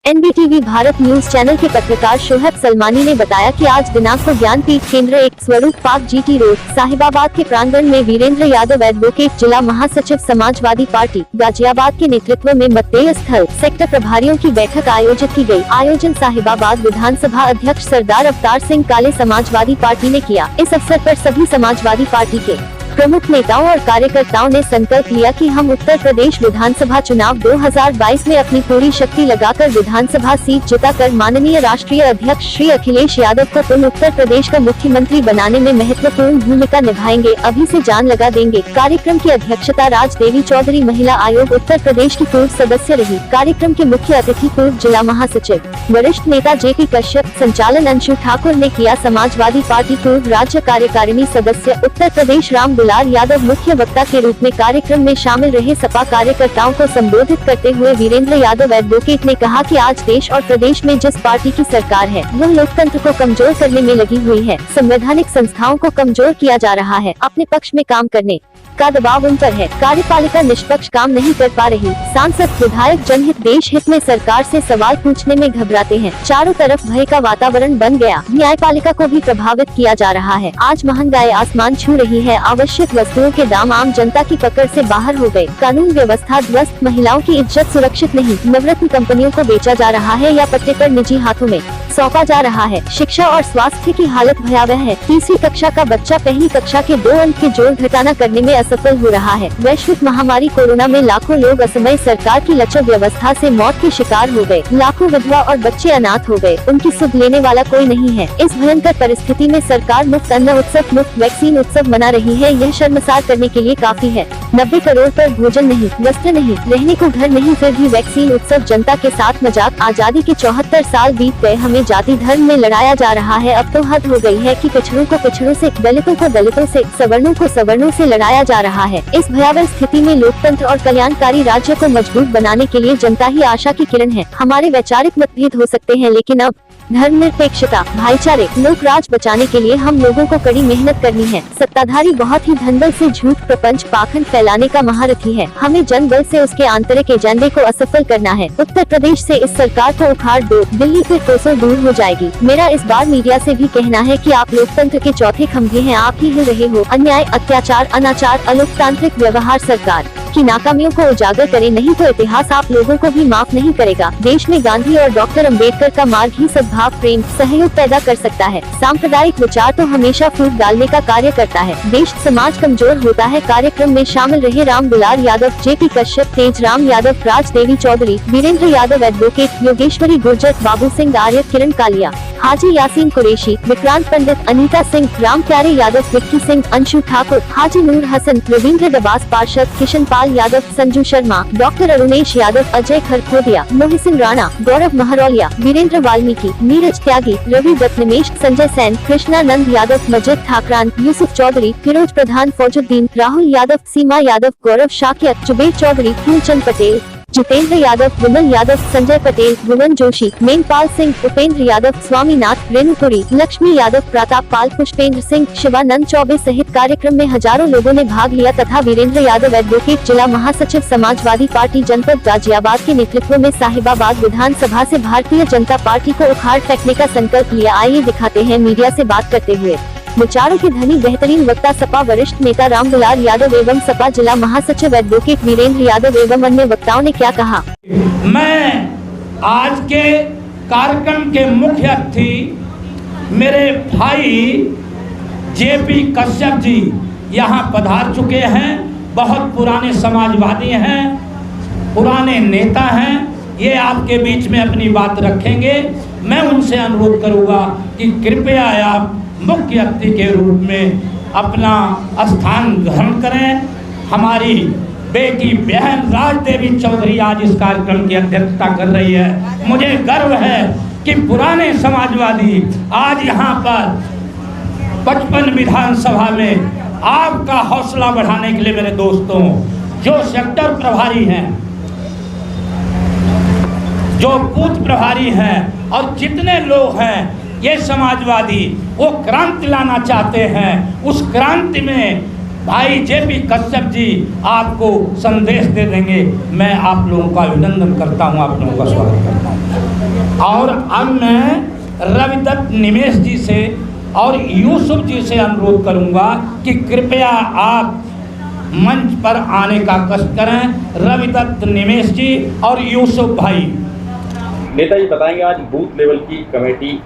NDTV Bharat news channel के पत्रकार शोहब सलमानी ने बताया कि आज दिनांक को ज्ञानपीठ केंद्र 1 स्वरूप पार्क जीटी रोड साहिबाबाद के प्रांगण में वीरेंद्र यादव एडवोकेट जिला महासचिव समाजवादी पार्टी गाजियाबाद के नेतृत्व में मतदेय स्थल सेक्टर प्रभारियों की बैठक आयोजित की गई। आयोजन साहिबाबाद विधानसभा अध्यक्ष सरदार अवतार सिंह काले समाजवादी पार्टी ने किया। इस अवसर पर सभी समाजवादी पार्टी के प्रमुख नेताओं और कार्यकर्ताओं ने संकल्प लिया कि हम उत्तर प्रदेश विधानसभा चुनाव 2022 में अपनी पूरी शक्ति लगाकर विधानसभा सीट जिताकर माननीय राष्ट्रीय अध्यक्ष श्री अखिलेश यादव को पुनः उत्तर प्रदेश का मुख्यमंत्री बनाने में महत्वपूर्ण भूमिका निभाएंगे, अभी से जान लगा देंगे। कार्यक्रम की अध्यक्षता राज देवी चौधरी महिला आयोग उत्तर प्रदेश की पूर्व सदस्य रही। कार्यक्रम के मुख्य अतिथि पूर्व जिला महासचिव वरिष्ठ नेता जेपी कश्यप, संचालन अंशु ठाकुर ने किया। समाजवादी पार्टी पूर्व राज्य कार्यकारिणी सदस्य उत्तर प्रदेश राम दुलार यादव मुख्य वक्ता के रूप में कार्यक्रम में शामिल रहे। सपा कार्यकर्ताओं को संबोधित करते हुए वीरेंद्र यादव एडवोकेट ने कहा कि आज देश और प्रदेश में जिस पार्टी की सरकार है वह लोकतंत्र को कमजोर करने में लगी हुई है। संवैधानिक संस्थाओं को कमजोर किया जा रहा है। अपने पक्ष में काम करने का दबाव उन पर है। कार्यपालिका निष्पक्ष काम नहीं कर पा रही। सांसद विधायक जनहित देश हित में सरकार से सवाल पूछने में घबराते हैं। चारों तरफ भय का वातावरण बन गया। न्यायपालिका को भी प्रभावित किया जा रहा है। आज महंगाई आसमान छू रही है। आवश्यक वस्तुओं के दाम आम जनता की पकड़ से बाहर हो गए। कानून व्यवस्था ध्वस्त। महिलाओं की इज्जत सुरक्षित नहीं। नवरत्न कंपनियों को बेचा जा रहा है या पट्टे पर निजी हाथों में सौंपा जा रहा है। शिक्षा और स्वास्थ्य की हालत भयावह है। तीसरी कक्षा का बच्चा पहली कक्षा के 2 अंक के जोड़ घटाना करने में असफल हो रहा है। वैश्विक महामारी कोरोना में लाखों लोग असमय सरकार की लचर व्यवस्था से मौत के शिकार हो गए। लाखों विधवा और बच्चे अनाथ हो गए। उनकी सुध लेने वाला कोई नहीं है। इस भयंकर परिस्थिति में सरकार मुफ्त अन्न उत्सव, मुफ्त वैक्सीन उत्सव मना रही है। यह शर्मसार करने के लिए काफी है। 90 करोड़ पर भोजन नहीं, वस्त्र नहीं, रहने को घर नहीं, फिर भी वैक्सीन उत्सव जनता के साथ मजाक। आजादी के 74 साल बीत गए। हमें जाति धर्म में लड़ाया जा रहा है। अब तो हद हो गई है कि पिछड़ों को पिछड़ों से, दलितों को दलितों से, सवर्णों को सवर्णों से लड़ाया जा रहा है। इस भयावह स्थिति में लोकतंत्र और कल्याणकारी राज्य को मजबूत बनाने के लिए जनता ही आशा की किरण है। हमारे वैचारिक मतभेद हो सकते हैं, लेकिन अब धर्मनिरपेक्षता, भाईचारे, लोक राज बचाने के लिए हम लोगों को कड़ी मेहनत करनी है। सत्ताधारी बहुत ही धनबल से झूठ, प्रपंच, पाखंड फैलाने का महारथी है। हमें जनबल से उसके आंतरिक एजेंडे को असफल करना है। उत्तर प्रदेश से इस सरकार को उखाड़ दो, दिल्ली फिर कोसों दूर हो जाएगी। मेरा इस बार मीडिया से भी कहना है कि आप लोकतंत्र के चौथे खंभे हैं। आप ही हिल रहे हो। अन्याय, अत्याचार, अनाचार, अलोकतांत्रिक व्यवहार सरकार की नाकामियों को उजागर करे, नहीं तो इतिहास आप लोगों को भी माफ नहीं करेगा। देश में गांधी और डॉक्टर अंबेडकर का मार्ग ही सद्भाव, प्रेम, सहयोग पैदा कर सकता है। सांप्रदायिक विचार तो हमेशा फूट डालने का कार्य करता है। देश समाज कमजोर होता है। कार्यक्रम में शामिल रहे राम दुलार यादव, जेपी कश्यप, तेज राम यादव, राज देवी चौधरी, वीरेंद्र यादव एडवोकेट, योगेश्वरी गुर्जर, बाबू सिंह आर्य, किरण कालिया, हाजी यासीन कुरैशी, विक्रांत पंडित, अनीता सिंह, राम प्यारे यादव, विक्की सिंह, अंशु ठाकुर, हाजी नूर हसन, रविंद्र दबास पार्षद, किशन पाल यादव, संजू शर्मा, डॉक्टर अरुणेश यादव, अजय खरखोदिया, मोहिसिन राणा, गौरव महरौलिया, वीरेंद्र वाल्मीकि, नीरज त्यागी, रवि दत्तनिमेश, संजय सैन, कृष्णानंद यादव, मजिद ठाकरान, यूसुफ चौधरी, फिरोज प्रधान, फौजुद्दीन, राहुल यादव, सीमा यादव, गौरव शाकिया, जुबेर चौधरी, फूलचंद पटेल, जितेंद्र यादव, विमल यादव, संजय पटेल, भुवन जोशी, मेनपाल सिंह, उपेंद्र यादव, स्वामीनाथ, रेणुपुरी, लक्ष्मी यादव, प्रताप पाल, पुष्पेंद्र सिंह, शिवानंद चौबे सहित कार्यक्रम में हजारों लोगों ने भाग लिया तथा वीरेंद्र यादव एडवोकेट जिला महासचिव समाजवादी पार्टी जनपद गाजियाबाद के नेतृत्व में साहिबाबाद विधानसभा से भारतीय जनता पार्टी को उखाड़ फेंकने का संकल्प लिया। आइए दिखाते हैं मीडिया से बात करते हुए विचारों के धनी बेहतरीन वक्ता सपा वरिष्ठ नेता राम दुलार यादव एवं सपा जिला महासचिव एडवोकेट वीरेंद्र यादव एवं अन्य वक्ताओं ने क्या कहा। मैं आज के कार्यक्रम के मुख्य अतिथि मेरे भाई जेपी कश्यप जी यहाँ पधार चुके हैं। बहुत पुराने समाजवादी हैं, पुराने नेता हैं। ये आपके बीच में अपनी बात रखेंगे। मैं उनसे अनुरोध करूँगा कि कृपया आप मुख्य अतिथि के रूप में अपना स्थान ग्रहण करें। हमारी बेटी बहन राज देवी चौधरी आज इस कार्यक्रम की अध्यक्षता कर रही है। मुझे गर्व है कि पुराने समाजवादी आज यहाँ पर 55 विधानसभा में आपका हौसला बढ़ाने के लिए मेरे दोस्तों, जो सेक्टर प्रभारी हैं, जो बूथ प्रभारी हैं और जितने लोग हैं, ये समाजवादी वो क्रांति लाना चाहते हैं। उस क्रांति में भाई जेपी कश्यप जी आपको संदेश दे देंगे। मैं आप लोगों का अभिनंदन करता हूँ, आप लोगों का स्वागत करता हूँ। और अब मैं रविदत्त निमेश जी से और यूसुफ जी से अनुरोध करूंगा कि कृपया आप मंच पर आने का कष्ट करें। रविदत्त निमेश जी और यूसुफ भाई। नेताजी बताएंगे, आज बूथ लेवल की कमेटी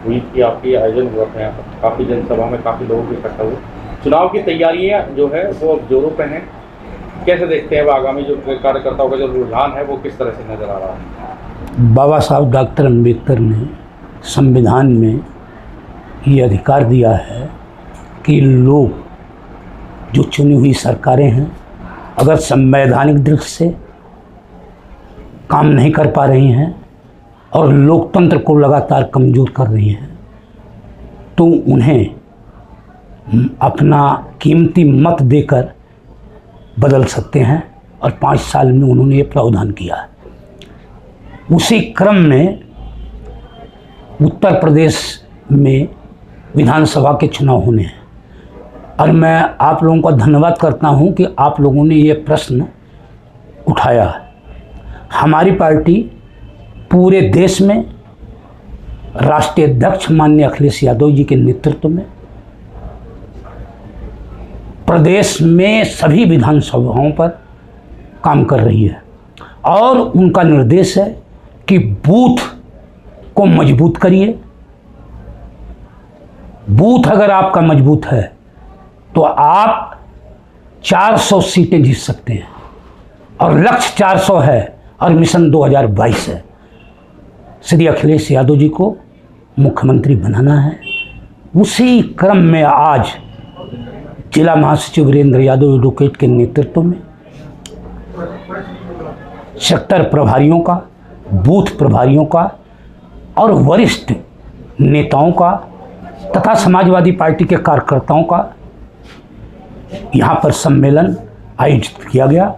हुई थी, आपकी आयोजन हुआ था, यहाँ पर काफ़ी जनसभा में काफ़ी लोगों के इकट्ठा हुए। चुनाव की तैयारियां जो है वो अब जोरों पे हैं, कैसे देखते हैं? वो आगामी जो कार्यकर्ताओं का जो रुझान है वो किस तरह से नजर आ रहा है? बाबा साहब डॉक्टर अम्बेडकर ने संविधान में ये अधिकार दिया है कि लोग जो चुनी हुई सरकारें हैं अगर संवैधानिक दृष्टि से काम नहीं कर पा रही हैं और लोकतंत्र को लगातार कमज़ोर कर रही हैं तो उन्हें अपना कीमती मत देकर बदल सकते हैं, और 5 साल में उन्होंने ये प्रावधान किया है। उसी क्रम में उत्तर प्रदेश में विधानसभा के चुनाव होने हैं, और मैं आप लोगों का धन्यवाद करता हूं कि आप लोगों ने ये प्रश्न उठाया। हमारी पार्टी पूरे देश में राष्ट्रीय अध्यक्ष माननीय अखिलेश यादव जी के नेतृत्व में प्रदेश में सभी विधानसभाओं पर काम कर रही है, और उनका निर्देश है कि बूथ को मजबूत करिए। बूथ अगर आपका मजबूत है तो आप 400 सीटें जीत सकते हैं, और लक्ष्य 400 है और मिशन 2022 है। श्री अखिलेश यादव जी को मुख्यमंत्री बनाना है। उसी क्रम में आज जिला महासचिव वीरेंद्र यादव एडवोकेट के नेतृत्व में सेक्टर प्रभारियों का, बूथ प्रभारियों का और वरिष्ठ नेताओं का तथा समाजवादी पार्टी के कार्यकर्ताओं का यहाँ पर सम्मेलन आयोजित किया गया,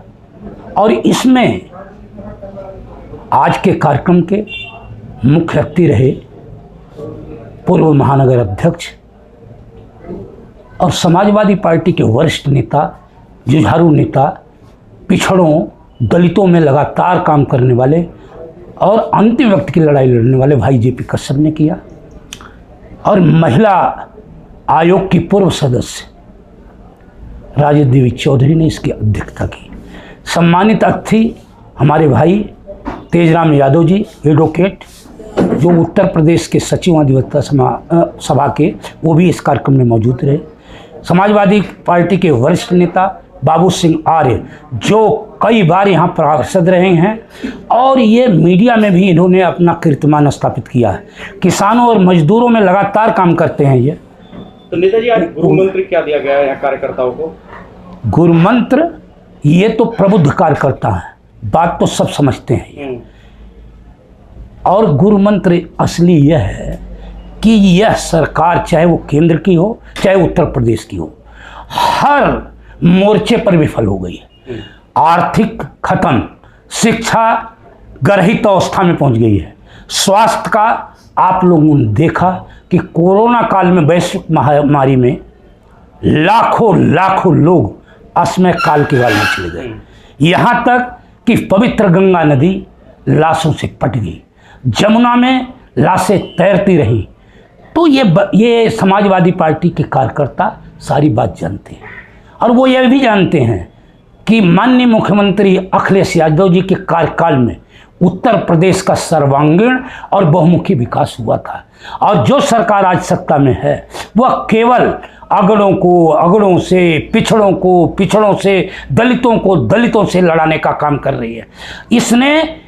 और इसमें आज के कार्यक्रम के मुख्य अतिथि रहे पूर्व महानगर अध्यक्ष और समाजवादी पार्टी के वरिष्ठ नेता, जुझारू नेता, पिछड़ों दलितों में लगातार काम करने वाले और अंतिम वक्त की लड़ाई लड़ने वाले भाई जेपी कश्यप ने किया, और महिला आयोग की पूर्व सदस्य राजेश देवी चौधरी ने इसकी अध्यक्षता की। सम्मानित अतिथि हमारे भाई तेजराम यादव जी एडवोकेट, जो उत्तर प्रदेश के सचिव अधिवक्ता सभा के, वो भी इस कार्यक्रम में मौजूद रहे। समाजवादी पार्टी के वरिष्ठ नेता बाबू सिंह आर्य, जो कई बार यहाँ पार्षद रहे हैं और ये मीडिया में भी इन्होंने अपना कीर्तिमान स्थापित किया है। किसानों और मजदूरों में लगातार काम करते हैं ये। तो नेताजी, आज गुरु मंत्र क्या दिया गया है यहाँ कार्यकर्ताओं को? गुरु मंत्र ये तो प्रबुद्ध कार्यकर्ता है, बात तो सब समझते हैं। और गुरु मंत्र असली यह है कि यह सरकार चाहे वो केंद्र की हो चाहे उत्तर प्रदेश की हो, हर मोर्चे पर विफल हो गई है। आर्थिक खत्म, शिक्षा गर्हित अवस्था में पहुंच गई है, स्वास्थ्य का आप लोगों ने देखा कि कोरोना काल में वैश्विक महामारी में लाखों लोग असमय काल के बाद में चले गए। यहाँ तक कि पवित्र गंगा नदी लाशों से पट गई, जमुना में लाशें तैरती रही। तो ये समाजवादी पार्टी के कार्यकर्ता सारी बात जानते हैं, और वो ये भी जानते हैं कि माननीय मुख्यमंत्री अखिलेश यादव जी के कार्यकाल में उत्तर प्रदेश का सर्वांगीण और बहुमुखी विकास हुआ था, और जो सरकार आज सत्ता में है वह केवल अगड़ों से, पिछड़ों से, दलितों से लड़ाने का काम कर रही है। इसने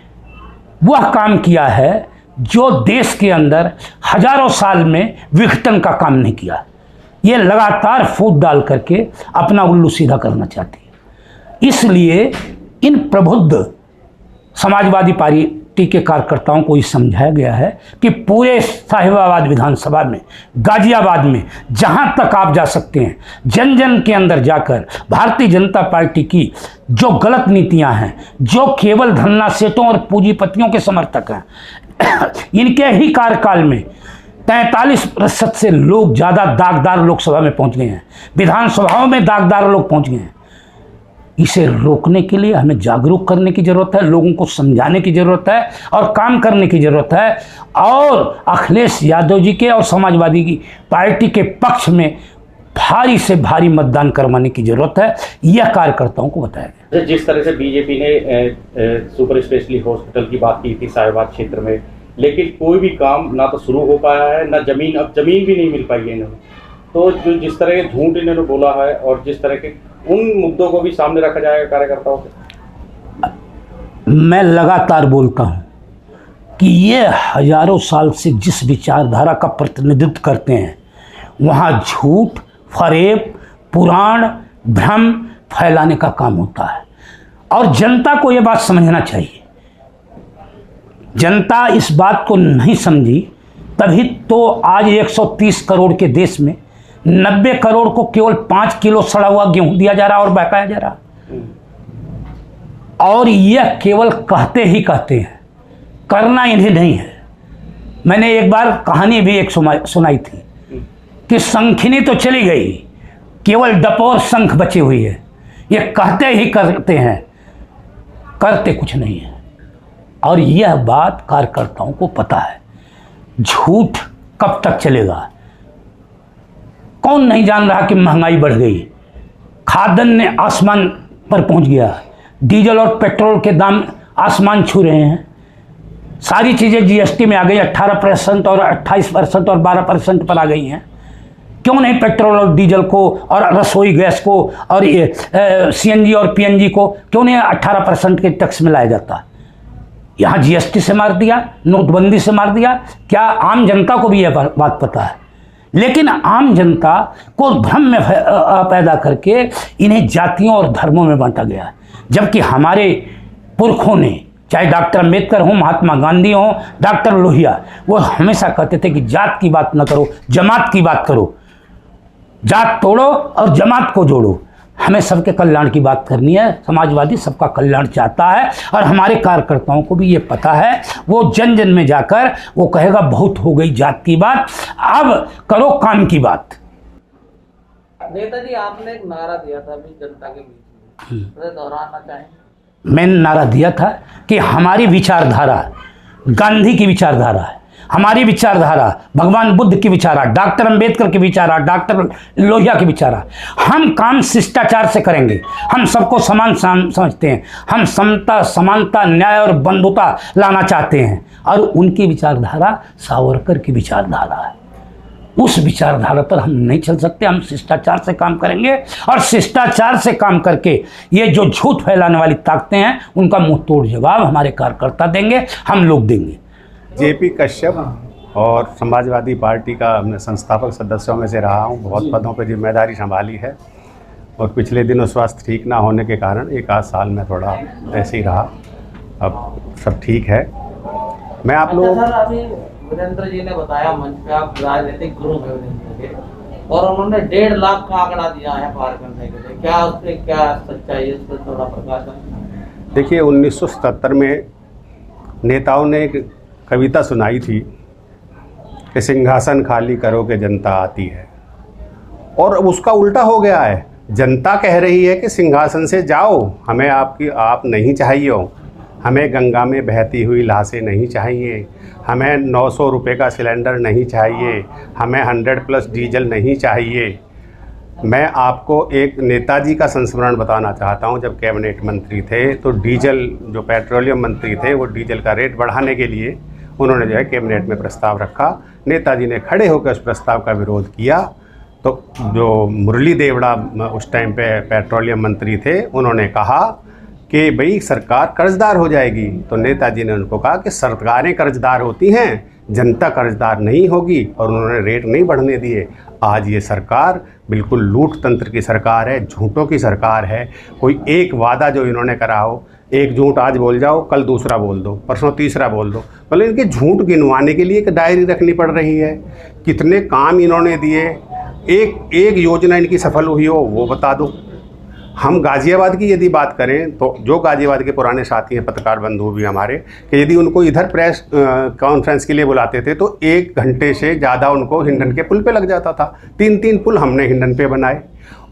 वह काम किया है जो देश के अंदर हजारों साल में विघटन का काम नहीं किया। ये लगातार फूट डाल करके अपना उल्लू सीधा करना चाहती है। इसलिए इन प्रबुद्ध समाजवादी पार्टी के कार्यकर्ताओं को ये समझाया गया है कि पूरे साहिबाबाद विधानसभा में, गाजियाबाद में, जहां तक आप जा सकते हैं, जन जन के अंदर जाकर भारतीय जनता पार्टी की जो गलत नीतियां हैं, जो केवल धन्ना सेठों और पूंजीपतियों के समर्थक हैं, इनके ही कार्यकाल में 43% से लोग ज़्यादा दागदार लोकसभा में पहुंच गए हैं, विधानसभाओं में दागदार लोग पहुंच गए हैं। इसे रोकने के लिए हमें जागरूक करने की ज़रूरत है, लोगों को समझाने की ज़रूरत है और काम करने की ज़रूरत है। और अखिलेश यादव जी के और समाजवादी की पार्टी के पक्ष में भारी से भारी मतदान करवाने की ज़रूरत है, यह कार्यकर्ताओं को बताया गया। जिस तरह से बीजेपी ने सुपर स्पेशलिटी हॉस्पिटल की बात की थी साहिबाबाद क्षेत्र में, लेकिन कोई भी काम ना तो शुरू हो पाया है, ना जमीन, अब जमीन भी नहीं मिल पाई है इन्होंने। तो जो जिस तरह के झूठ इन्होंने बोला है और जिस तरह के उन मुद्दों को भी सामने रखा जाएगा कार्यकर्ताओं से। मैं लगातार बोलता हूँ कि ये हजारों साल से जिस विचारधारा का प्रतिनिधित्व करते हैं वहाँ झूठ, फरेब, पुराण, भ्रम फैलाने का काम होता है। और जनता को ये बात समझना चाहिए। जनता इस बात को नहीं समझी, तभी तो आज 130 करोड़ के देश में 90 करोड़ को केवल 5 किलो सड़ा हुआ गेहूं दिया जा रहा और बहकाया जा रहा। और यह केवल कहते ही कहते हैं, करना इन्हें नहीं है। मैंने एक बार कहानी भी एक सुनाई थी कि शंखिनी तो चली गई, केवल डपोर शंख बची हुई है। ये कहते ही करते हैं, करते कुछ नहीं है। और यह बात कार्यकर्ताओं को पता है। झूठ कब तक चलेगा? कौन नहीं जान रहा कि महंगाई बढ़ गई, खाद्यान्न ने आसमान पर पहुंच गया, डीजल और पेट्रोल के दाम आसमान छू रहे हैं, सारी चीज़ें जीएसटी में आ गई, 18% और 28% और 12% पर आ गई हैं। क्यों नहीं पेट्रोल और डीजल को और रसोई गैस को और ये सीएनजी और पीएनजी को क्यों नहीं 18% के टैक्स में लाया जाता? यहाँ जीएसटी से मार दिया, नोटबंदी से मार दिया। क्या आम जनता को भी यह बात पता है? लेकिन आम जनता को भ्रम में पैदा करके इन्हें जातियों और धर्मों में बांटा गया है। जबकि हमारे पुरखों ने, चाहे डॉक्टर अम्बेडकर हो, महात्मा गांधी हो, डॉक्टर लोहिया, वो हमेशा कहते थे कि जात की बात न करो, जमात की बात करो। जात तोड़ो और जमात को जोड़ो। हमें सबके कल्याण की बात करनी है। समाजवादी सबका कल्याण चाहता है और हमारे कार्यकर्ताओं को भी ये पता है। वो जन जन में जाकर वो कहेगा बहुत हो गई जात की बात, अब करो काम की बात। नेताजी, आपने एक नारा दिया था अभी जनता के बीच में, उसे दोहराना चाहें? मैंने नारा दिया था कि हमारी विचारधारा गांधी की विचारधारा है, हमारी विचारधारा भगवान बुद्ध की विचारधारा, डॉक्टर अंबेडकर की विचारधारा, डॉक्टर लोहिया की विचारधारा। हम काम शिष्टाचार से करेंगे। हम सबको समान समझते हैं। हम समता, समानता, न्याय और बंधुता लाना चाहते हैं। और उनकी विचारधारा सावरकर की विचारधारा है। उस विचारधारा पर हम नहीं चल सकते। हम शिष्टाचार से काम करेंगे और शिष्टाचार से काम करके ये जो झूठ फैलाने वाली ताकतें हैं उनका मुंह तोड़ जवाब हमारे कार्यकर्ता देंगे, हम लोग देंगे। जेपी कश्यप और समाजवादी पार्टी का मैं संस्थापक सदस्यों में से रहा हूँ। बहुत पदों पर जिम्मेदारी संभाली है और पिछले दिनों स्वास्थ्य ठीक ना होने के कारण एक आध साल में थोड़ा ऐसे ही रहा। अब सब ठीक है। मैं आप लोग सर, अभी वीरेंद्र जी ने बताया मंच पे आप राजनीतिक गुरु हैं वीरेंद्र के, और उन्होंने 1.5 लाख का आंकड़ा दिया है पार करने के लिए। क्या उससे क्या सच्चाई है, उस पर थोड़ा प्रकाश? देखिए, 1977 में नेताओं ने एक कविता सुनाई थी कि सिंहासन खाली करो कि जनता आती है, और अब उसका उल्टा हो गया है। जनता कह रही है कि सिंहासन से जाओ, हमें आप नहीं चाहिए हो, हमें गंगा में बहती हुई लाशें नहीं चाहिए, हमें 900 रुपये का सिलेंडर नहीं चाहिए, हमें 100+ डीजल नहीं चाहिए। मैं आपको एक नेताजी का संस्मरण बताना चाहता हूं। जब कैबिनेट मंत्री थे तो डीजल, जो पेट्रोलियम मंत्री थे, वो डीजल का रेट बढ़ाने के लिए उन्होंने जो है कैबिनेट में प्रस्ताव रखा। नेताजी ने खड़े होकर उस प्रस्ताव का विरोध किया। तो जो मुरली देवड़ा उस टाइम पे पेट्रोलियम मंत्री थे, उन्होंने कहा कि भाई सरकार कर्जदार हो जाएगी। तो नेताजी ने उनको कहा कि सरकारें कर्जदार होती हैं, जनता कर्जदार नहीं होगी, और उन्होंने रेट नहीं बढ़ने दिए। आज ये सरकार बिल्कुल लूट तंत्र की सरकार है, झूठों की सरकार है। कोई एक वादा जो इन्होंने करा हो, एक झूठ आज बोल जाओ, कल दूसरा बोल दो, परसों तीसरा बोल दो, मतलब इनके झूठ गिनवाने के लिए एक डायरी रखनी पड़ रही है। कितने काम इन्होंने दिए, एक योजना इनकी सफल हुई हो वो बता दो। हम गाज़ियाबाद की यदि बात करें तो जो गाज़ियाबाद के पुराने साथी हैं, पत्रकार बंधु भी हमारे, कि यदि उनको इधर प्रेस कॉन्फ्रेंस के लिए बुलाते थे तो 1 घंटे से ज़्यादा उनको हिंडन के पुल पे लग जाता था। 3 पुल हमने हिंडन पे बनाए।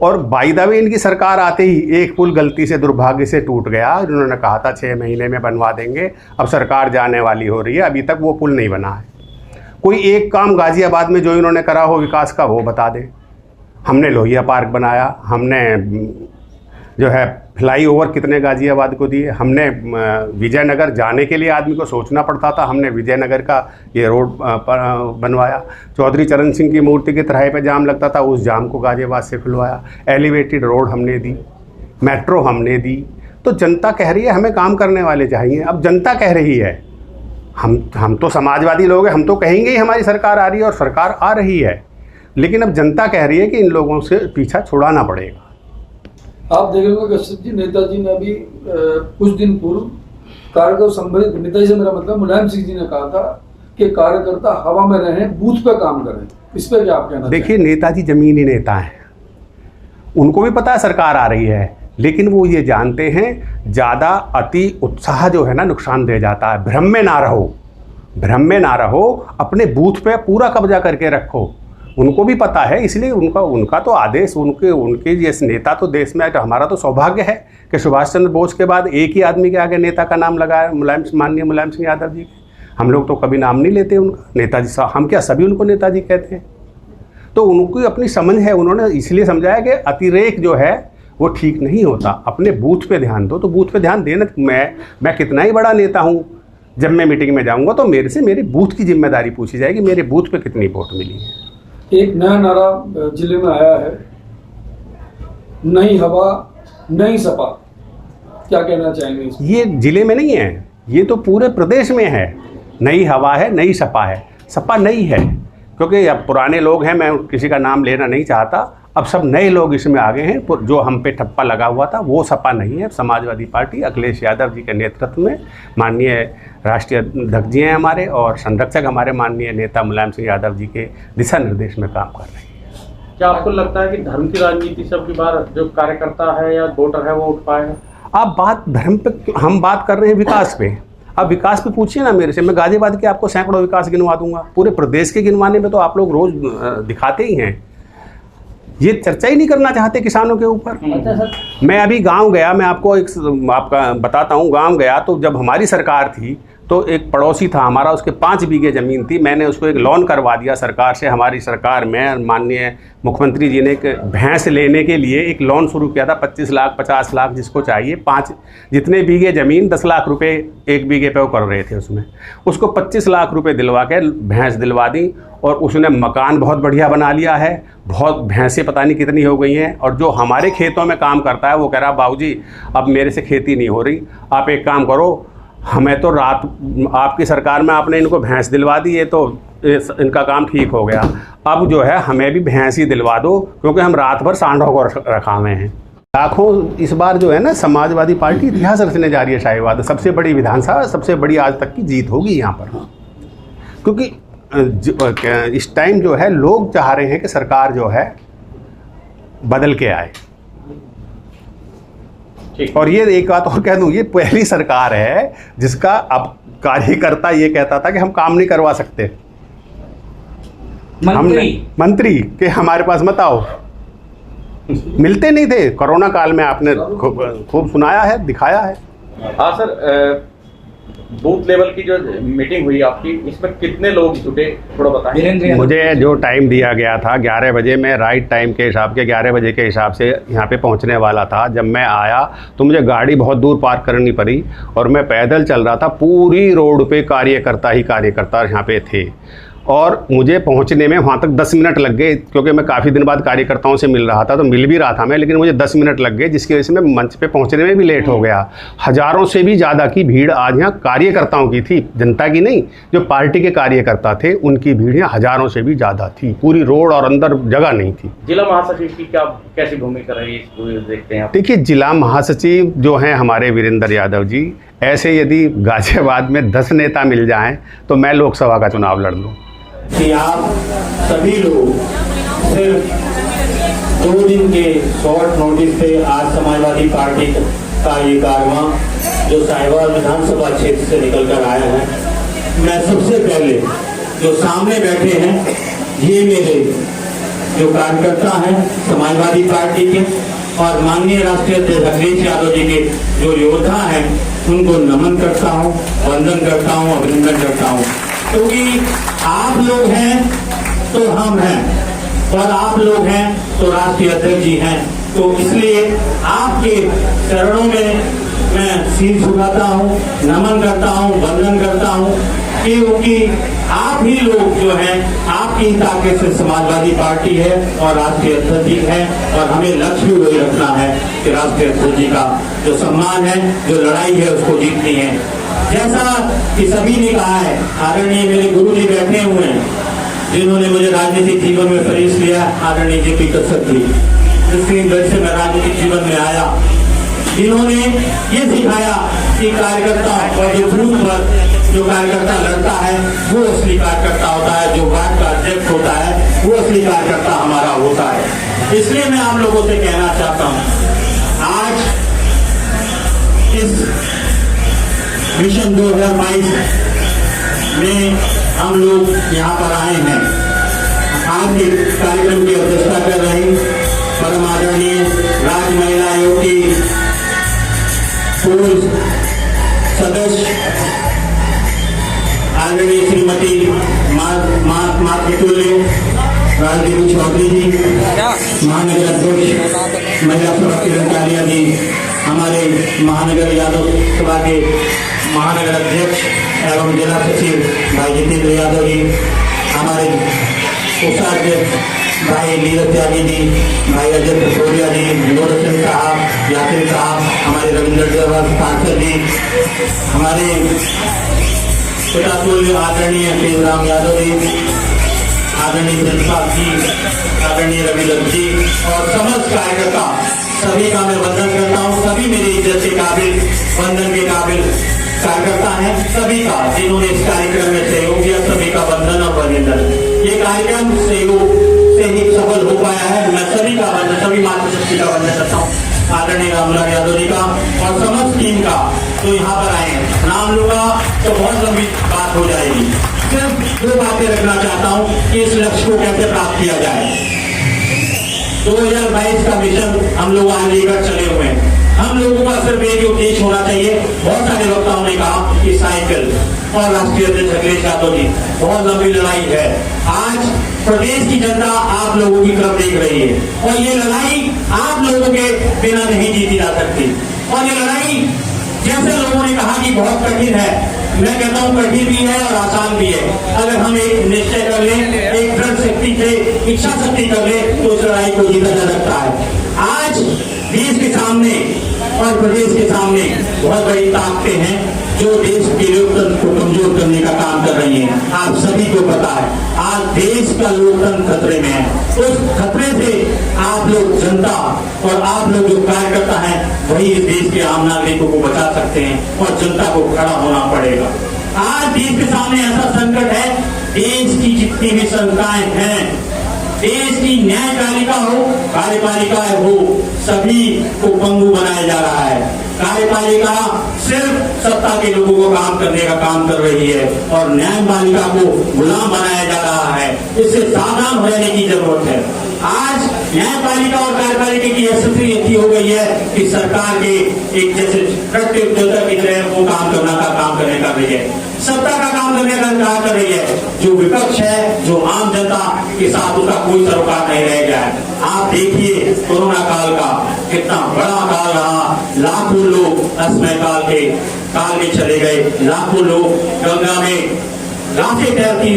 और बाय द वे इनकी सरकार आते ही एक पुल गलती से दुर्भाग्य से टूट गया। इन्होंने कहा था 6 महीने में बनवा देंगे, अब सरकार जाने वाली हो रही है, अभी तक वो पुल नहीं बना है। कोई एक काम गाज़ियाबाद में जो इन्होंने करा हो विकास का वो बता दें। हमने लोहिया पार्क बनाया, हमने जो है फ्लाईओवर कितने गाज़ियाबाद को दिए, हमने विजयनगर जाने के लिए आदमी को सोचना पड़ता था, हमने विजयनगर का ये रोड बनवाया। चौधरी चरण सिंह की मूर्ति के तिराहे पे जाम लगता था, उस जाम को गाज़ियाबाद से खुलवाया। एलिवेटेड रोड हमने दी, मेट्रो हमने दी। तो जनता कह रही है हमें काम करने वाले चाहिए। अब जनता कह रही है, हम तो समाजवादी लोग हैं, हम तो कहेंगे ही हमारी सरकार आ रही है और सरकार आ रही है, लेकिन अब जनता कह रही है कि इन लोगों से पीछा छुड़ाना पड़ेगा। आप देख रहे हो कश्यप जी, नेताजी ने अभी कुछ दिन पूर्व कार्यकर्ता संबंधित, नेताजी से मेरा मतलब मुलायम सिंह जी ने कहा था कि कार्यकर्ता हवा में रहें, बूथ पे काम करें। इस पे क्या आप कहना? देखिए, नेताजी जमीनी नेता हैं, उनको भी पता है सरकार आ रही है, लेकिन वो ये जानते हैं ज़्यादा अति उत्साह जो है ना नुकसान दे जाता है। भ्रम में ना रहो, भ्रम में ना रहो, अपने बूथ पे पूरा कब्जा करके रखो। उनको भी पता है, इसलिए उनका तो आदेश, उनके जैसे नेता तो देश में, हमारा तो सौभाग्य है कि सुभाष चंद्र बोस के बाद एक ही आदमी के आगे नेता का नाम लगाया, माननीय मुलायम सिंह यादव जी के। हम लोग तो कभी नाम नहीं लेते उनका, नेताजी साहब, हम क्या सभी उनको नेताजी कहते हैं। तो उनको अपनी समझ है, उन्होंने इसलिए समझाया कि अतिरेक जो है वो ठीक नहीं होता, अपने बूथ पे ध्यान दो। तो बूथ पे ध्यान देना, मैं कितना ही बड़ा नेता हूँ, जब मैं मीटिंग में जाऊँगा तो मेरे से मेरे बूथ की जिम्मेदारी पूछी जाएगी, मेरे बूथ पे कितनी वोट मिली है। एक नया नारा जिले में आया है, नई हवा नई सपा, क्या कहना चाहेंगे इसमें? ये जिले में नहीं है, ये तो पूरे प्रदेश में है। नई हवा है, नई सपा है। सपा नई है क्योंकि अब पुराने लोग हैं, मैं किसी का नाम लेना नहीं चाहता, अब सब नए लोग इसमें आ गए हैं। जो हम पे ठप्पा लगा हुआ था वो सपा नहीं है। समाजवादी पार्टी अखिलेश यादव जी के नेतृत्व में, माननीय राष्ट्रीय अध्यक्ष जी हैं हमारे और संरक्षक हमारे माननीय नेता मुलायम सिंह यादव जी के दिशा निर्देश में काम कर रही है। क्या आपको लगता है कि धर्म की राजनीति से अब की बार जो कार्यकर्ता है या वोटर है वो उठ पाएगा? आप बात धर्म पे, हम बात कर रहे हैं विकास पे। अब विकास पे पूछिए ना मेरे से, मैं गाजियाबाद के आपको सैकड़ों विकास गिनवा दूंगा। पूरे प्रदेश के गिनवाने में तो आप लोग रोज दिखाते ही हैं, ये चर्चा ही नहीं करना चाहते किसानों के ऊपर। मैं अभी गांव गया, मैं आपको आपका बताता हूँ। गांव गया तो जब हमारी सरकार थी तो एक पड़ोसी था हमारा, उसके 5 बीघे ज़मीन थी। मैंने उसको एक लोन करवा दिया सरकार से। हमारी सरकार में माननीय मुख्यमंत्री जी ने एक भैंस लेने के लिए एक लोन शुरू किया था, 25 लाख 50 लाख जिसको चाहिए। 5 जितने बीघे ज़मीन 10 लाख रुपए एक बीघे पे वो कर रहे थे, उसमें उसको 25 लाख रुपए दिलवा के भैंस दिलवा दी और उसने मकान बहुत बढ़िया बना लिया है। बहुत भैंसें पता नहीं कितनी हो गई हैं। और जो हमारे खेतों में काम करता है वो कह रहा बाबूजी अब मेरे से खेती नहीं हो रही, आप एक काम करो, हमें तो रात आपकी सरकार में आपने इनको भैंस दिलवा दी है तो इनका काम ठीक हो गया, अब जो है हमें भी भैंस ही दिलवा दो क्योंकि हम रात भर सांडों को रखा हुए हैं। लाखों इस बार जो है ना समाजवादी पार्टी इतिहास रचने जा रही है। शाहीवाद सबसे बड़ी विधानसभा, सबसे बड़ी आज तक की जीत होगी यहाँ पर, क्योंकि इस टाइम जो है लोग चाह रहे हैं कि सरकार जो है बदल के आए। और ये एक बात और कह दूं, ये पहली सरकार है जिसका अब कार्यकर्ता ये कहता था कि हम काम नहीं करवा सकते। मंत्री के हमारे पास मत आओ, मिलते नहीं थे। कोरोना काल में आपने खूब सुनाया है, दिखाया है। हाँ सर, बूथ लेवल की जो मीटिंग हुई आपकी, इसमें कितने लोग जुटे, थोड़ा बताएं। मुझे जो टाइम दिया गया था 11 बजे, मैं राइट टाइम के हिसाब के 11 बजे के हिसाब से यहाँ पे पहुँचने वाला था। जब मैं आया तो मुझे गाड़ी बहुत दूर पार्क करनी पड़ी और मैं पैदल चल रहा था। पूरी रोड पे कार्यकर्ता ही कार्यकर्ता यहाँ पे थे और मुझे पहुंचने में वहाँ तक 10 मिनट लग गए, क्योंकि मैं काफ़ी दिन बाद कार्यकर्ताओं से मिल रहा था, तो मिल भी रहा था मैं, लेकिन मुझे 10 मिनट लग गए, जिसकी वजह से मैं मंच पे पहुंचने में भी लेट हो गया। हज़ारों से भी ज़्यादा की भीड़ आज यहाँ कार्यकर्ताओं की थी, जनता की नहीं। जो पार्टी के कार्यकर्ता थे उनकी भीड़ यहाँ हज़ारों से भी ज़्यादा थी। पूरी रोड और अंदर जगह नहीं थी। जिला महासचिव की क्या कैसी भूमिका रही, देखते हैं? देखिए, जिला महासचिव जो हैं हमारे वीरेंद्र यादव जी, ऐसे यदि गाजियाबाद में 10 नेता मिल जाएँ तो मैं लोकसभा का चुनाव लड़ लूँ। कि आप सभी लोग सिर्फ 2 दिन के शॉर्ट नोटिस पे आज समाजवादी पार्टी का ये कारवां जो साहिवाल विधानसभा क्षेत्र से निकल कर आया है, मैं सबसे पहले जो सामने बैठे हैं ये मेरे जो कार्यकर्ता हैं समाजवादी पार्टी के और माननीय राष्ट्रीय अध्यक्ष अखिलेश यादव जी के जो योद्धा हैं, उनको नमन करता हूँ, वंदन करता हूँ, अभिनंदन करता हूँ। क्योंकि आप लोग हैं तो हम हैं और आप लोग हैं तो राष्ट्रीय अध्यक्ष जी हैं, तो इसलिए आपके चरणों में मैं सिर झुकाता हूँ, नमन करता हूँ, वंदन करता हूँ, क्योंकि आप ही लोग जो हैं, आपकी ताकत से समाजवादी पार्टी है और राष्ट्रीय अध्यक्ष जी है, और हमें लक्ष्य भी वही रखना है कि राष्ट्रीय अध्यक्ष जी का जो सम्मान है, जो लड़ाई है, उसको जीतनी है। जैसा कि सभी ने कहा है, आदरणीय मेरे गुरु जी बैठे हुए हैं, जिन्होंने मुझे राजनीतिक जीवन में प्रवेश लिया, आदरणीय जेपी कश्यप जी, जिसकी वजह से मैं राजनीतिक जीवन में आया, जिन्होंने ये सिखाया कि कार्यकर्ता और जो बूथ पर जो कार्यकर्ता लड़ता है वो असली कार्यकर्ता होता है, जो वार्ड का अध्यक्ष होता है वो असली कार्यकर्ता हमारा होता है। इसलिए मैं आप लोगों से कहना चाहता हूँ, आज इस मिशन 2022 में हम लोग यहाँ पर आए हैं। आज के कार्यक्रम की अध्यक्षता कर रही परम आदरणीय राज्य महिला आयोग की पूर्व सदस्य आदरणीय श्रीमती मातृतुल्य राजदेवी चौधरी जी, महानगर अध्यक्ष महिला सभा किरण कालिया जी, हमारे महानगर यादव सभा के महानगर अध्यक्ष एवं जिला सचिव भाई जितेंद्र यादव जी, हमारे कोषाध्यक्ष भाई नीरज त्यागी जी, भाई अजय पटोरिया जी, विनोद सिंह साहब, यासिर साहब, हमारे रविंद्र सांसद जी, हमारे पितातुल्य आदरणीय केशराम यादव जी, आदरणीय जसपाल जी, आदरणीय रविंद्र जी और समस्त कार्यकर्ता, सभी का मैं वंदन करता हूँ। सभी मेरी इज्जत के काबिल, वंदन के काबिल कार्यकर्ता हैं, सभी का जिन्होंने इस कार्यक्रम में सहयोग दिया, सभी का वंदन और अभिनंदन। ये कार्यक्रम सहयोग से ही सफल हो पाया है। मैं सभी का वंदन, सभी मातृशक्ति का वंदन करता हूँ, आदरणीय रामलाल यादव जी का और समस्त टीम का जो यहाँ पर आए हैं। नाम लूंगा तो बहुत लंबी बात हो जाएगी, सिर्फ दो बातें रखना चाहता हूँ कि इस लक्ष्य को कैसे प्राप्त किया जाए। 2022 का मिशन हम लोग आज लेकर चले हुए हैं। हम लोगों का सिर्फ एक उद्देश्य होना चाहिए। बहुत सारे वक्ताओं ने कहा कि साइकिल और राष्ट्रीय अध्यक्ष अखिलेश यादव जी, बहुत लंबी लड़ाई है। आज प्रदेश की जनता आप लोगों की तरफ देख रही है और ये लड़ाई आप लोगों के बिना नहीं जीती जा सकती। और ये लड़ाई जैसे लोगों ने कहा कि बहुत कठिन है, मैं कहता हूँ कठिन भी है और आसान भी है। अगर हम एक निश्चय कर लें, एक दृढ़ शक्ति से इच्छा शक्ति कर ले तो उस लड़ाई को जीता जा सकता है। आज देश के सामने और प्रदेश के सामने बहुत बड़ी ताकतें हैं जो देश के लोकतंत्र को कमजोर करने का काम कर रही हैं। आप सभी को पता है आज देश का लोकतंत्र खतरे में है। उस खतरे से आप लोग जनता और आप लोग जो कार्यकर्ता हैं वही इस देश के आम नागरिकों को बचा सकते हैं और जनता को खड़ा होना पड़ेगा। आज देश के सामने ऐसा संकट है, देश की जितनी भी संस्थाएं हैं, देश की न्यायपालिका हो, कार्यपालिका हो, सभी को पंगु बनाया जा रहा है। कार्यपालिका सिर्फ सत्ता के लोगों को काम करने का काम कर रही है और न्यायपालिका को गुलाम बनाया जा रहा है। इससे सावधान हो जाने की जरूरत है। आज न्यायपालिका और कार्यपालिका की स्थिति ऐसी हो गई है कि सरकार के एक जैसे प्रत्युत्तर की तरह वो काम करने का रही है, सत्ता का काम करने का काम कर रही है। जो विपक्ष है, जो आम जनता के साथ उसका कोई सरोकार नहीं रह गया है। आप देखिए कोरोना काल का कितना बड़ा काल रहा, लाखों लोग असमय काल में चले गए, लाखों लोग गंगा में लाशें तैरती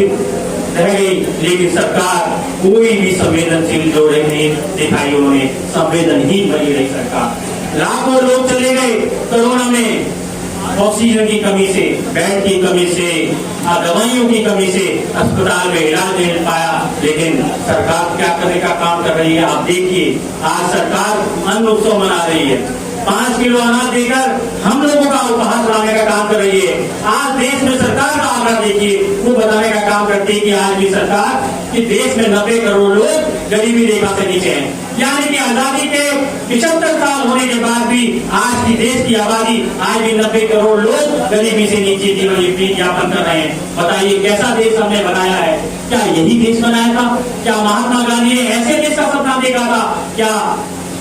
रह गई, लेकिन सरकार कोई भी संवेदनशील जो नहीं दिखाई, उन्होंने संवेदनहीन बनी रही सरकार। लाखों लोग चले गए कोरोना में, ऑक्सीजन की कमी से, बेड की कमी से, दवाइयों की कमी से अस्पताल में इलाज नहीं मिल पाया। लेकिन सरकार क्या करने का काम कर रही है आप देखिए। आज सरकार अन्न उत्सव मना रही है, 5 किलो अनाज देकर हम लोगों का उपहार लाने का काम कर रही है। आज देश में सरकार का आंकड़ा देखिए, वो बताने का काम करती है कि आज भी सरकार कि देश में 90 करोड़ लोग गरीबी रेखा से नीचे हैं। यानी कि आजादी के 75 साल होने के बाद भी आज की देश की आबादी आज भी 90 करोड़ लोग गरीबी से नीचे जीवन यापन कर रहे हैं। बताइए कैसा देश हमने बनाया है? क्या यही देश बनाया था? क्या महात्मा गांधी ने ऐसे देश का सपना देखा था? क्या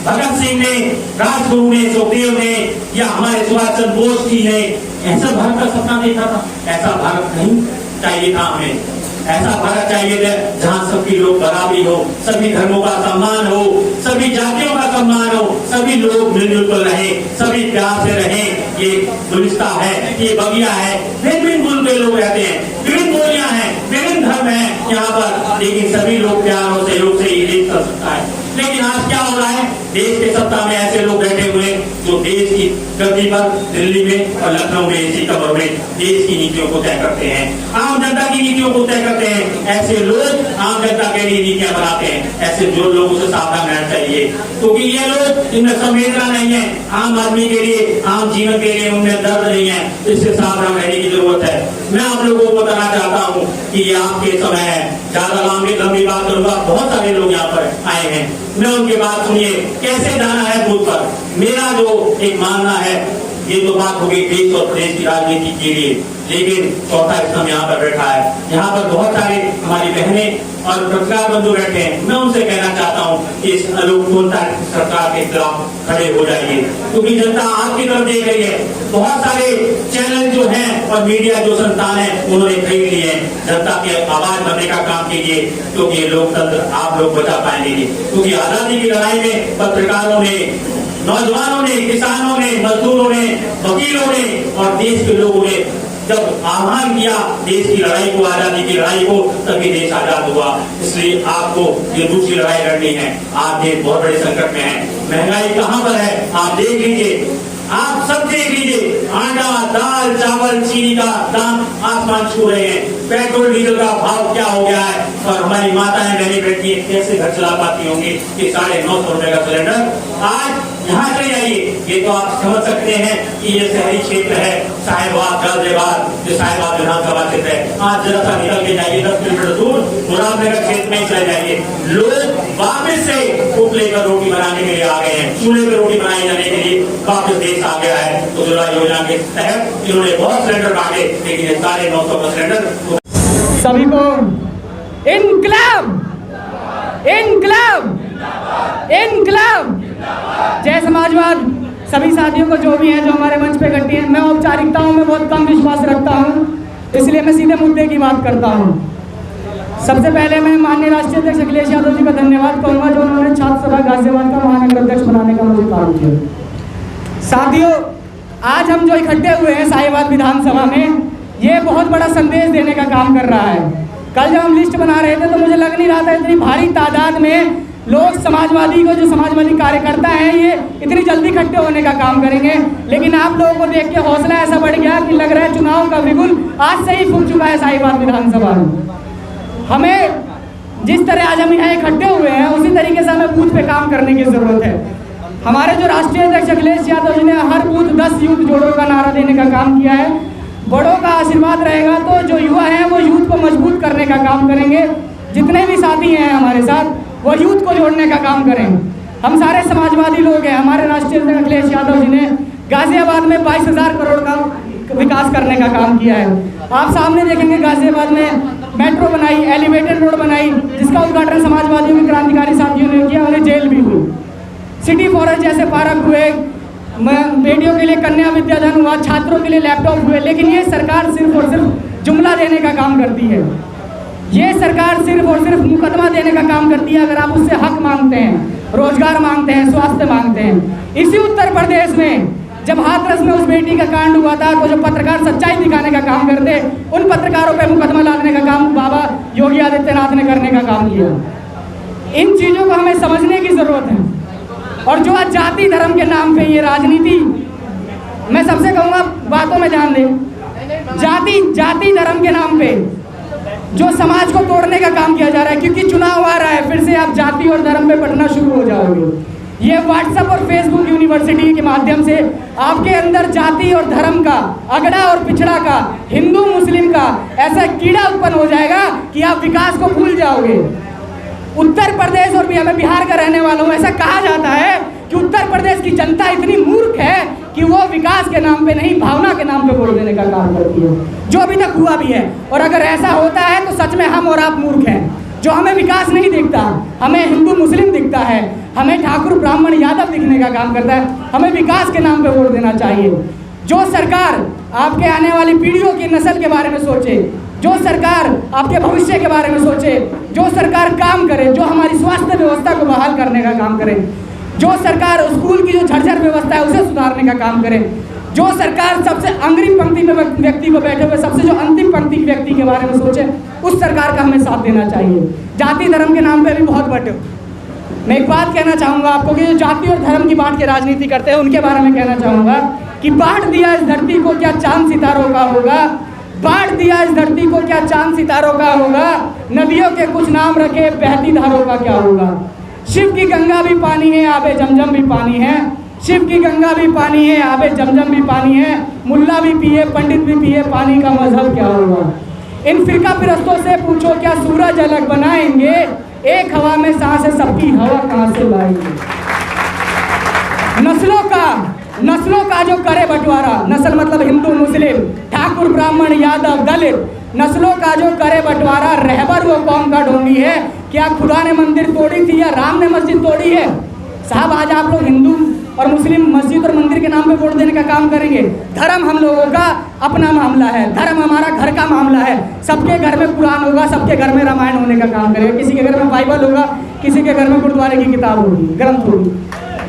भगत सिंह ने, राजगुरु ने, सुखदेव ने या हमारे सुभाष चंद्र बोस जी ने ऐसा भारत का सपना देखा था? ऐसा भारत नहीं चाहिए था हमें। ऐसा भारत चाहिए था जहाँ सभी लोग बराबरी हो, सभी धर्मों का सम्मान हो, सभी जातियों का सम्मान हो, सभी लोग मिलजुल कर रहे, सभी प्यार से रहे। ये गुलिस्ता है, ये बगिया है, विभिन्न मुल्क के लोग रहते हैं, विभिन्न बोलियां हैं, विभिन्न धर्म हैं यहाँ पर, लेकिन सभी लोग प्यार और सहयोग से ये देश कर सकता है। लेकिन आज क्या हो रहा है? देश के सत्ता में ऐसे लोग बैठे हुए जो देश की गति पर दिल्ली में और लखनऊ में इसी कमरों में देश की नीतियों को तय करते हैं, आम जनता की नीतियों को तय करते हैं। ऐसे लोग आम जनता के लिए नीतियां बनाते हैं। ऐसे जो लोगों से सावधान रहना चाहिए, क्योंकि ये लोग इनमें संवेदना नहीं है आम आदमी के लिए, आम जीवन के लिए उनमें दर्द नहीं है। इससे सावधान रहने की जरूरत है। मैं आप लोगों को बताना चाहता हूँ कि ये आपके समय है। ज्यादा लंबी बात करूंगा, बहुत सारे लोग यहाँ पर आए हैं, मैं उनकी बात सुनिए कैसे जाना है बूथ पर। मेरा जो एक मानना है, ये तो बात हो गई देश और प्रदेश की राजनीति के लिए, लेकिन चौथा स्तंभ यहाँ पर बैठा है। यहाँ पर बहुत सारे हमारी बहनें और पत्रकार बंधु बैठे हैं। मैं उनसे कहना चाहता हूँ कि इस अलोकता सरकार के खिलाफ खड़े हो जाइए, क्योंकि जनता आपकी तरफ देख रही है। बहुत सारे चैनल जो हैं और मीडिया जो संस्थान है उन्होंने खरीद लिए हैं। जनता की आवाज बनने का काम कीजिए, क्योंकि ये लोकतंत्र आप लोग बचा पाएंगे। क्योंकि आजादी की लड़ाई में पत्रकारों ने, नौजवानों ने, किसानों ने, मजदूरों ने, वकीलों ने और देश के लोगों ने जब आह्वान किया देश की लड़ाई को, आजादी की लड़ाई को, तभी देश आजाद हुआ। इसलिए आपको ये दूसरी लड़ाई लड़नी है। आप देश बहुत बड़े संकट में है। महंगाई कहाँ पर है आप देख लीजिए, आप सब देख लीजिए। आटा, दाल, चावल, चीनी का दाम आसमान छू रहे हैं। पेट्रोल डीजल का भाव क्या हो गया है? और हमारी माताएं बहनें बैठी कैसे घर चला पाती होंगी कि 950 रुपए का सिलेंडर। आज यहाँ चले जाइए, ये तो आप समझ सकते हैं कि ये शहरी क्षेत्र है, साहिबाबाद, गाजियाबाद, जो साहिबाबाद विधानसभा क्षेत्र है। आज जरा सा निकल के जाइए 10 किलोमीटर दूर मुरादनगर क्षेत्र में चले जाइए, लोग वापस से कुक लेकर रोटी बनाने के लिए आ गए हैं। चूल्हे पर रोटी बनाई जाने के लिए वापस देश आ गया है। उज्ज्वला योजना के तहत इन्होंने बहुत सिलेंडर बांटे, लेकिन 950 का सिलेंडर सभी को इनकलाब, इनकलाब, इनकलाब, जय समाजवाद। सभी साथियों को जो भी हैं, जो हमारे मंच पे इकट्ठे हैं, मैं औपचारिकताओं में बहुत कम विश्वास रखता हूं, इसलिए मैं सीधे मुद्दे की बात करता हूं। सबसे पहले मैं माननीय राष्ट्रीय अध्यक्ष अखिलेश यादव जी का धन्यवाद करूंगा, जो उन्होंने छात्र सभा गाजियाबाद का महानगर अध्यक्ष बनाने का मुझे काम किया। साथियों, आज हम जो इकट्ठे हुए हैं साहिबाबाद विधानसभा में, ये बहुत बड़ा संदेश देने का काम कर रहा है। कल जब हम लिस्ट बना रहे थे तो मुझे लग नहीं रहा था इतनी भारी तादाद में लोग समाजवादी को, जो समाजवादी कार्यकर्ता हैं, ये इतनी जल्दी इकट्ठे होने का काम करेंगे। लेकिन आप लोगों को देख के हौसला ऐसा बढ़ गया कि लग रहा है चुनाव का बिगुल आज से ही फूंक चुका है साहिबाबाद विधानसभा में। हमें जिस तरह आज हम यहाँ इकट्ठे हुए हैं, उसी तरीके से हमें बूथ पे काम करने की जरूरत है। हमारे जो राष्ट्रीय अध्यक्ष अखिलेश यादव जी ने हर बूथ 10 यूथ जोड़ों का नारा देने का काम किया है। बड़ों का आशीर्वाद रहेगा तो जो युवा हैं वो यूथ को मजबूत करने का काम करेंगे। जितने भी साथी हैं हमारे साथ, वो यूथ को जोड़ने का काम करें। हम सारे समाजवादी लोग हैं। हमारे राष्ट्रीय अध्यक्ष अखिलेश यादव जी ने गाजियाबाद में 22,000 करोड़ का विकास करने का काम किया है। आप सामने देखेंगे गाजियाबाद में मेट्रो बनाई, एलिवेटेड रोड बनाई, जिसका उद्घाटन समाजवादियों के क्रांतिकारी साथियों ने किया, उन्हें जेल भी हुई। सिटी फॉरेस्ट जैसे पार्क हुए, बेटियों के लिए कन्या विद्याधन हुआ, छात्रों के लिए लैपटॉप हुए। लेकिन ये सरकार सिर्फ और सिर्फ जुमला देने का काम करती है। ये सरकार सिर्फ और सिर्फ मुकदमा देने का काम करती है। अगर आप उससे हक मांगते हैं, रोजगार मांगते हैं, स्वास्थ्य मांगते हैं। इसी उत्तर प्रदेश में जब हाथरस में उस बेटी का कांड हुआ था, तो जो पत्रकार सच्चाई दिखाने का काम करते, उन पत्रकारों पर मुकदमा लादने का काम बाबा योगी आदित्यनाथ ने करने का काम किया। इन चीज़ों को हमें समझने की जरूरत है। और जो आज जाति धर्म के नाम पे ये राजनीति, मैं सबसे कहूँगा बातों में ध्यान दें। जाति धर्म के नाम पे जो समाज को तोड़ने का काम किया जा रहा है, क्योंकि चुनाव आ रहा है, फिर से आप जाति और धर्म पे पढ़ना शुरू हो जाओगे। ये व्हाट्सएप और फेसबुक यूनिवर्सिटी के माध्यम से आपके अंदर जाति और धर्म का, अगड़ा और पिछड़ा का, हिंदू मुस्लिम का ऐसा कीड़ा उत्पन्न हो जाएगा कि आप विकास को भूल जाओगे। उत्तर प्रदेश और भी मैं बिहार का रहने वाला हूँ, ऐसा कहा जाता है कि उत्तर प्रदेश की जनता इतनी मूर्ख है कि वो विकास के नाम पे नहीं भावना के नाम पे वोट देने का काम करती है, जो अभी तक हुआ भी है। और अगर ऐसा होता है तो सच में हम और आप मूर्ख हैं। जो हमें विकास नहीं दिखता, हमें हिंदू मुस्लिम दिखता है, हमें ठाकुर ब्राह्मण यादव दिखने का काम करता है, हमें विकास के नाम पे वोट देना चाहिए। जो सरकार आपके आने वाली पीढ़ियों की नस्ल के बारे में सोचे, जो सरकार आपके भविष्य के बारे में सोचे, जो सरकार काम करे, जो हमारी स्वास्थ्य व्यवस्था को बहाल करने का काम करे, जो सरकार स्कूल की जो झरझर व्यवस्था है उसे सुधारने का काम करे, जो सरकार सबसे अग्रिम पंक्ति में व्यक्ति को बैठे हुए सबसे जो अंतिम पंक्ति व्यक्ति के बारे में सोचे, उस सरकार का हमें साथ देना चाहिए। जाति धर्म के नाम पे भी बहुत बटे। मैं एक बात कहना चाहूँगा आपको कि जो जाति और धर्म की बांट के राजनीति करते हैं उनके बारे में कहना चाहूँगा कि बांट दिया इस धरती को क्या चांद सितारों का होगा, बांट दिया इस धरती को क्या चांद सितारों का होगा, नदियों के कुछ नाम रखे बहती धारों का क्या होगा। शिव की गंगा भी पानी है, आबे जमजम भी पानी है, शिव की गंगा भी पानी है, आबे जमजम भी पानी है, मुल्ला भी पिए पंडित भी पिए, पानी का मजहब क्या होगा। इन फिरका फिरस्तों से पूछो क्या सूरज अलग बनाएंगे, एक हवा में सांस है सबकी हवा कहाँ से लाएंगे। नस्लों का जो करे बंटवारा, नस्ल मतलब हिंदू मुस्लिम ठाकुर ब्राह्मण यादव दलित, नस्लों का जो करे बंटवारा, रहबर वो कौम का ढोंगी है। क्या खुदा ने मंदिर तोड़ी थी या राम ने मस्जिद तोड़ी है। साहब आज आप लोग हिंदू और मुस्लिम मस्जिद और मंदिर के नाम पे वोट देने का काम करेंगे। धर्म हम लोगों का अपना मामला है, धर्म हमारा घर का मामला है। सबके घर में कुरान होगा, सबके घर में रामायण होने का काम करेगा, किसी के घर में बाइबल होगा, किसी के घर में गुरुद्वारे की किताब होगी, ग्रंथ होगी।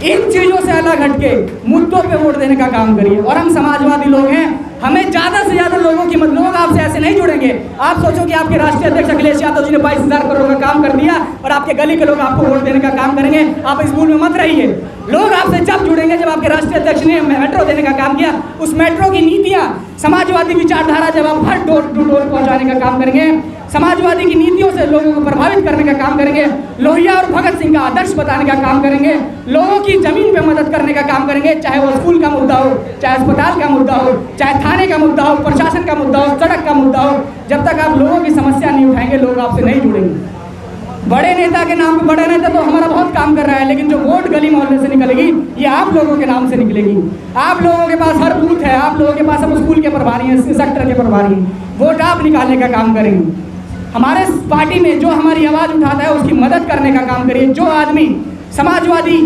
इन चीज़ों से अलग हटके मुद्दों पे वोट देने का काम करिए। और हम समाजवादी लोग हैं, हमें ज़्यादा से ज़्यादा लोगों की मदद, लोग आपसे ऐसे नहीं जुड़ेंगे। आप सोचो कि आपके राष्ट्रीय अध्यक्ष अखिलेश यादव जी ने 22,000 करोड़ का काम कर दिया और आपके गली के लोग आपको वोट देने का काम करेंगे। आप इस भूल में मत रहिए। लोग आपसे जब जुड़ेंगे जब आपके राष्ट्रीय अध्यक्ष ने मेट्रो देने का काम किया, उस मेट्रो की नीतियाँ समाजवादी विचारधारा जब आप हर डोर टू डोर पहुँचाने का काम करेंगे, समाजवादी की नीतियों से लोगों को प्रभावित करने का काम करेंगे, लोहिया और भगत सिंह का आदर्श बताने का काम करेंगे, लोगों की जमीन पे मदद करने का काम करेंगे, चाहे वो स्कूल का मुद्दा हो, चाहे अस्पताल का मुद्दा हो, चाहे थाने का मुद्दा हो, प्रशासन का मुद्दा हो, सड़क का मुद्दा हो। जब तक आप लोगों की समस्या नहीं उठाएंगे लोग आपसे नहीं जुड़ेंगे। बड़े नेता के नाम पे, बड़ा नेता तो हमारा बहुत काम कर रहा है, लेकिन जो वोट गली मोहल्ले से निकलेगी ये आप लोगों के नाम से निकलेगी। आप लोगों के पास हर बूथ है, आप लोगों के पास हम स्कूल के प्रभारी हैं, सेक्टर के प्रभारी हैं, वोट आप निकालने का काम करेंगे। हमारे पार्टी में जो हमारी आवाज़ उठाता है उसकी मदद करने का काम करिए। जो आदमी समाजवादी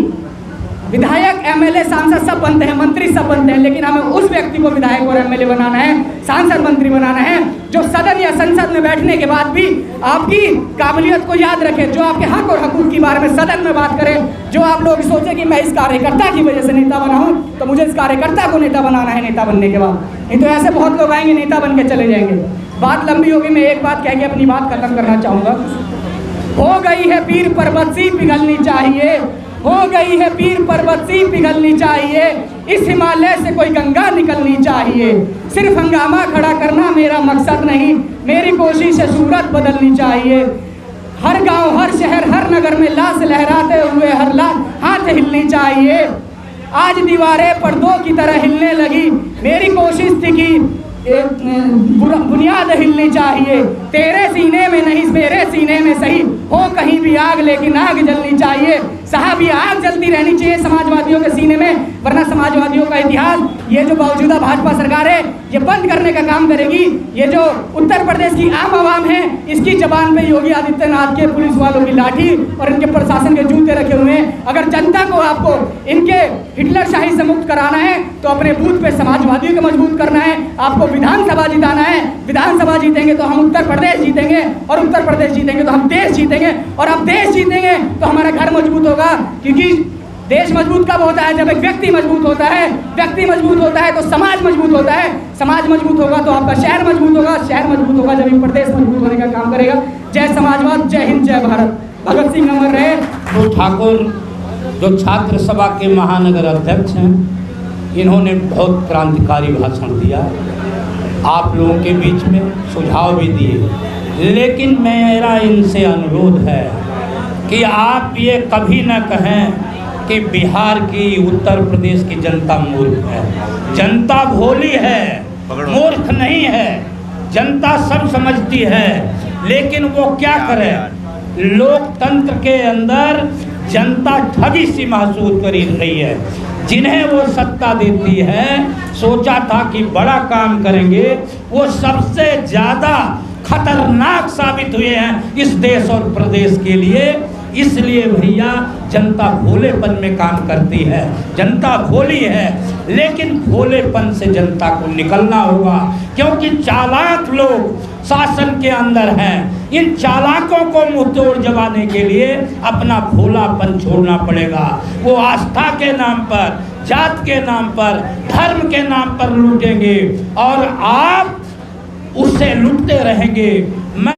विधायक एमएलए सांसद सब बनते हैं, मंत्री सब बनते हैं, लेकिन हमें उस व्यक्ति को विधायक और एमएलए बनाना है, सांसद मंत्री बनाना है जो सदन या संसद में बैठने के बाद भी आपकी काबिलियत को याद रखे, जो आपके हक और हकूक के बारे में सदन में बात करे, जो आप लोग सोचे कि मैं इस कार्यकर्ता की वजह से नेता बना हूँ तो मुझे इस कार्यकर्ता को नेता बनाना है नेता बनने के बाद। नहीं तो ऐसे बहुत लोग आएंगे नेता बन के चले जाएंगे। बात लंबी होगी, मैं एक बात कह के अपनी बात खत्म करना चाहूँगा। हो गई है पीर पर्वत सी पिघलनी चाहिए, हो गई है पीर पर्वत सी पिघलनी चाहिए, इस हिमालय से कोई गंगा निकलनी चाहिए। सिर्फ हंगामा खड़ा करना मेरा मकसद नहीं, मेरी कोशिश है सूरत बदलनी चाहिए। हर गांव हर शहर हर नगर में लाश लहराते हुए हर लाश हाथ हिलनी चाहिए। आज दीवारें पर्दों की तरह हिलने लगी, मेरी कोशिश थी कि बुनियाद हिलनी चाहिए। तेरे सीने में नहीं मेरे सीने में सही हो कहीं भी आग, लेकिन आग जलनी चाहिए। साहब ये आग जलती रहनी चाहिए समाजवादियों के सीने में, वरना समाजवादियों का इतिहास ये जो मौजूदा भाजपा सरकार है ये बंद करने का काम करेगी। ये जो उत्तर प्रदेश की आम आवाम है इसकी जबान पे योगी आदित्यनाथ के पुलिस वालों की लाठी और इनके प्रशासन के जूते रखे हुए हैं। अगर जनता को आपको इनके हिटलर शाही से मुक्त कराना है तो अपने बूथ पे समाजवादियों को मजबूत करना है, आपको विधानसभा जिताना है। विधानसभा जीतेंगे तो हम उत्तर प्रदेश जीतेंगे, और उत्तर प्रदेश जीतेंगे तो हम देश जीतेंगे, और अब देश जीतेंगे तो हमारा घर मजबूत होगा। क्योंकि देश मजबूत कब होता है? जब एक व्यक्ति मजबूत होता है, व्यक्ति मजबूत होता है तो समाज मजबूत होता है, समाज मजबूत होगा तो आपका शहर मजबूत होगा, शहर मजबूत होगा जब एक प्रदेश मजबूत होने का काम करेगा। जय समाजवाद, जय हिंद, जय भारत। भगत सिंह अमर रहे। तो ठाकुर जो छात्र सभा के महानगर अध्यक्ष हैं, इन्होंने बहुत क्रांतिकारी भाषण दिया, आप लोगों के बीच में सुझाव भी दिए, लेकिन मेरा इनसे अनुरोध है कि आप ये कभी न कहें कि बिहार की उत्तर प्रदेश की जनता मूर्ख है। जनता भोली है, मूर्ख नहीं है, जनता सब समझती है, लेकिन वो क्या करे? लोकतंत्र के अंदर जनता ठगी सी महसूस कर रही है। जिन्हें वो सत्ता देती है, सोचा था कि बड़ा काम करेंगे, वो सबसे ज़्यादा खतरनाक साबित हुए हैं इस देश और प्रदेश के लिए। इसलिए भैया जनता भोलेपन में काम करती है, जनता भोली है, लेकिन भोलेपन से जनता को निकलना होगा, क्योंकि चालाक लोग शासन के अंदर हैं। इन चालाकों को मुंहतोड़ जमाने के लिए अपना भोलापन छोड़ना पड़ेगा। वो आस्था के नाम पर, जात के नाम पर, धर्म के नाम पर लूटेंगे और आप उसे लूटते रहेंगे। मैं